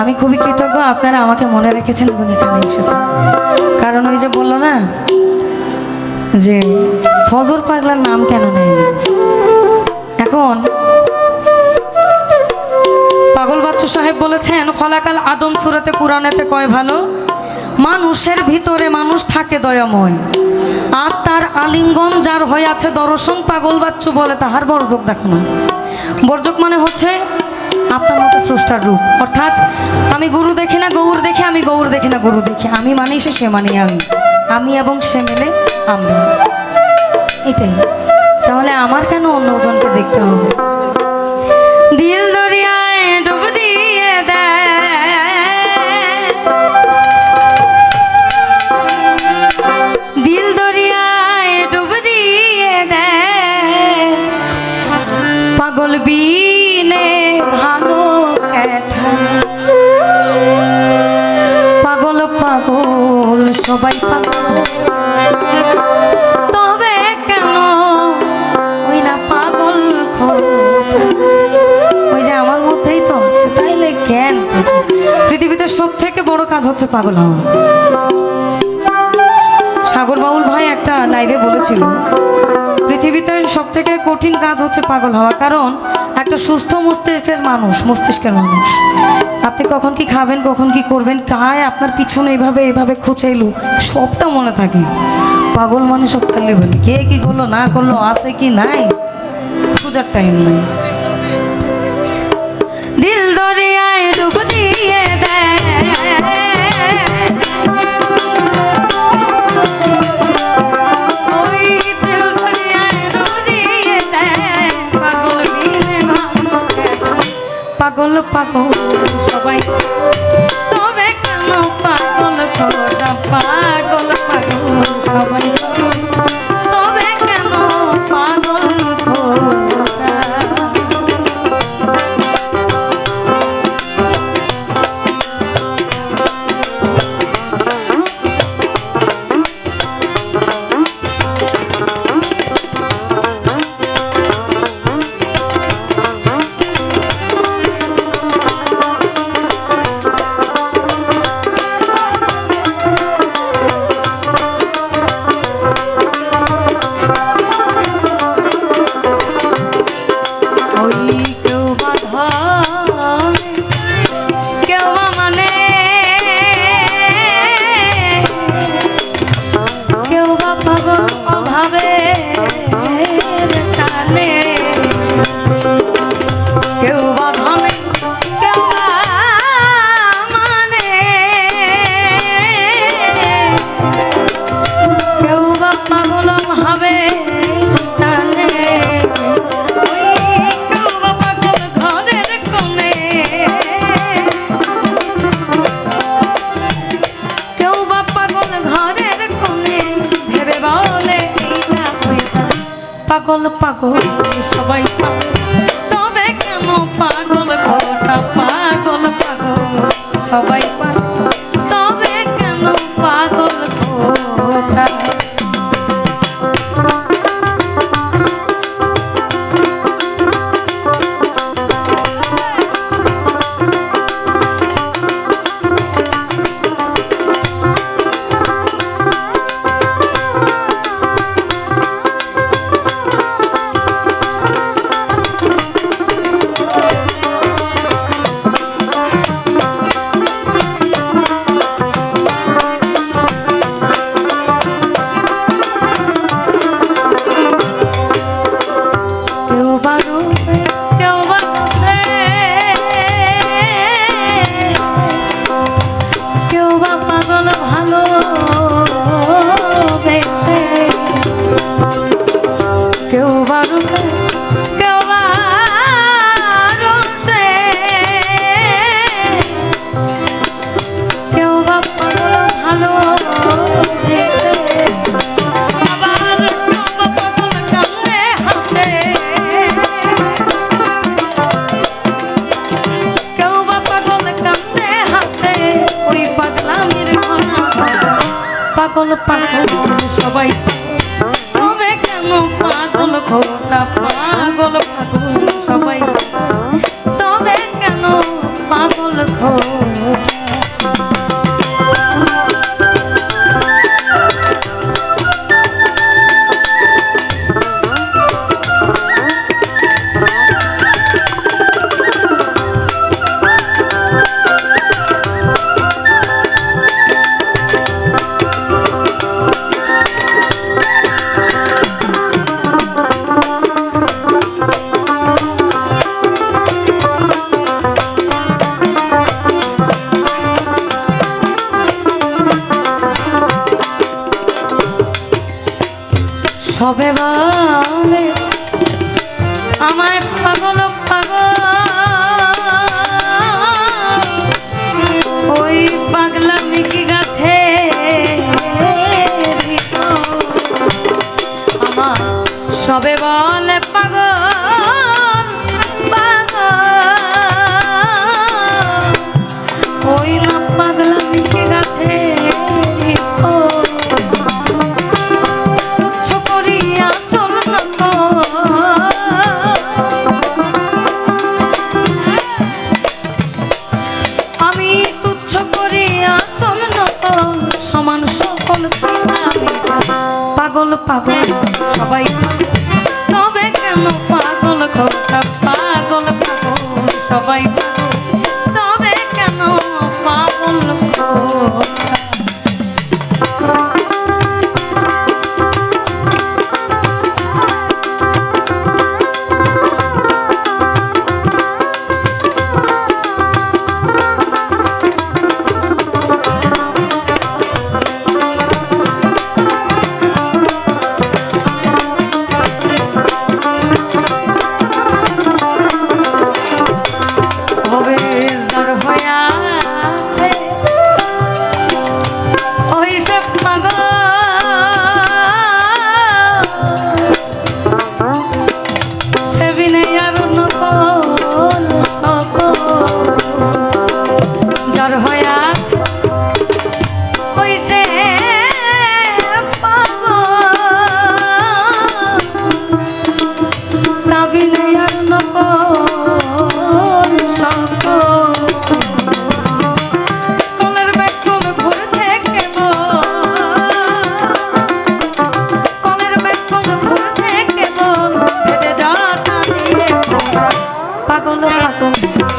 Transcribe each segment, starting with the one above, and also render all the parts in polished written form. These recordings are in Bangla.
আমি খুবই কৃতজ্ঞ আপনারা আমাকে মনে রেখেছেন এবং এখানে এসেছেন। কারণ ওই যে বললো না যে ফজর পাগলার নাম কেন নেয়নি। এখন পাগল বাচ্চু সাহেব বলেছেন খলাকাল আদম সূরাতে কুরআনেতে কয় ভালো, মানুষের ভিতরে মানুষ থাকে দয়াময়, আর তার আলিঙ্গন যার হয়ে আছে দর্শন, পাগল বাচ্চু বলে তাহার বর্জক দেখো না। বর্জক মানে হচ্ছে আপনার মতো স্রষ্টার রূপ, অর্থাৎ আমি গুরু দেখি না গৌর দেখি, আমি গৌর দেখি না গুরু দেখি, আমি মানি সে মানি আমি এবং সে মিলে আমরা, এটাই। তাহলে আমার কেন অন্যজনকে দেখতে হবে? দিল দরিয়ায় ডুব দিয়ে দেয়, দিল দরিয়ায় ডুব দিয়ে দেয়, পাগল বিনে ভালো ক্যাঠা, পাগল পাগল সবাই পাগল, তবে কেন ওই না পাগল খোটা। ওই যে আমার মধ্যেই তো হচ্ছে, তাইলে জ্ঞান খোঁজো। পৃথিবীতে সব থেকে বড় কাজ হচ্ছে পাগল হওয়া। সাগর বাউল ভাই একটা লাইভে বলেছিল পৃথিবীতে সব থেকে কঠিন কাজ হচ্ছে পাগল হওয়া। কারণ একটা সুস্থ মস্তিষ্কের মানুষ আপনি কখন কি খাবেন, কখন কি করবেন, কায় আপনার পিছনে এভাবে খুঁচাইলো, সবটা মনে থাকে। পাগল মানে সব খালি বলি কে কি করলো না করলো, আছে কি নাই, খোঁজার টাইম নাই। দিল দরিয়ায় ডুব দিয়ে দেয়, পাগল পাগল সবাই, তবে কেন পাগল খোটা, পাগল পাগল সবাই, তবে কেন পাগল খোটা। পাগল পাগল সবাই পাগল, তবে কেন পাগল খোটা, পাগল পাগল সবাই পাগল, তবে কেন পাগল খোটা। পাগল পাগল সবাই, তবে কেন পাগল খোটা, পাগল পাগল সবাই, তবে কেন পাগল খোটা। আমায় পাগল পাগল ওই পাগলামি কি গাছে আমার সবে বলে পাগল পাগল ওই না পাগলামি কি গাছে তুচ্ছ করি আসল না আমি তুচ্ছ করি আসল নকল সমান সকল আমি পাগল পাগল সবাই তবে কেন পাগল কথা পাগল পাগল সবাই তবে কেন পাগল কথা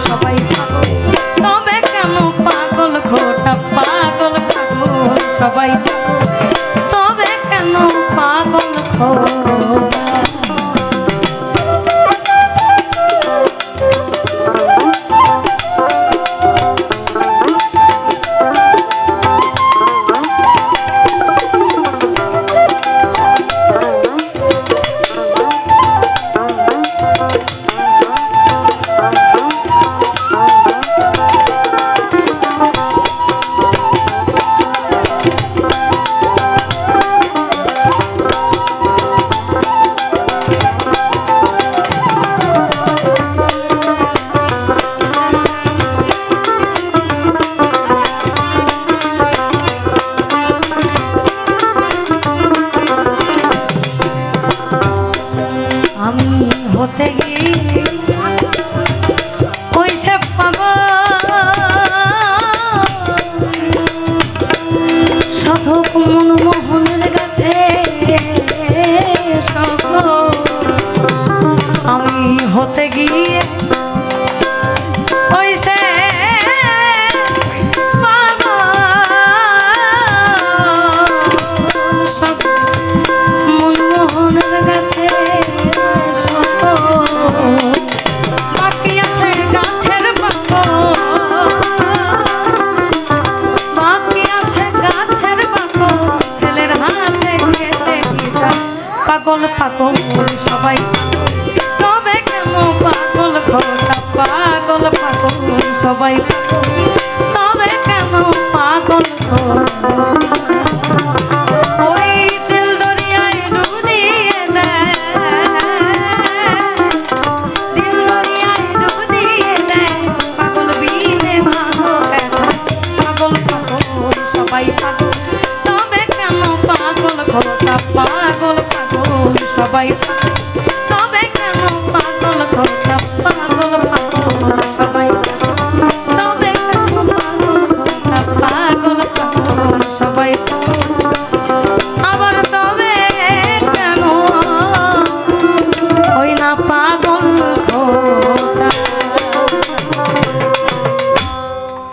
সবাই তবে কেন পাগল খোটা পাগল পাগল সবাই তবে কেন পাগল খোটা হতে গিয়ে ওই সব সাধক মনমোহনের কাছে সব আমি হতে গিয়ে ওই সে সব মনমোহনের কাছে বাকি আছে গাছের ছেলের হাতে খেতে পাগল পাগল সবাই তবে কেন পাগল খোটা পাগল পাগল সবাই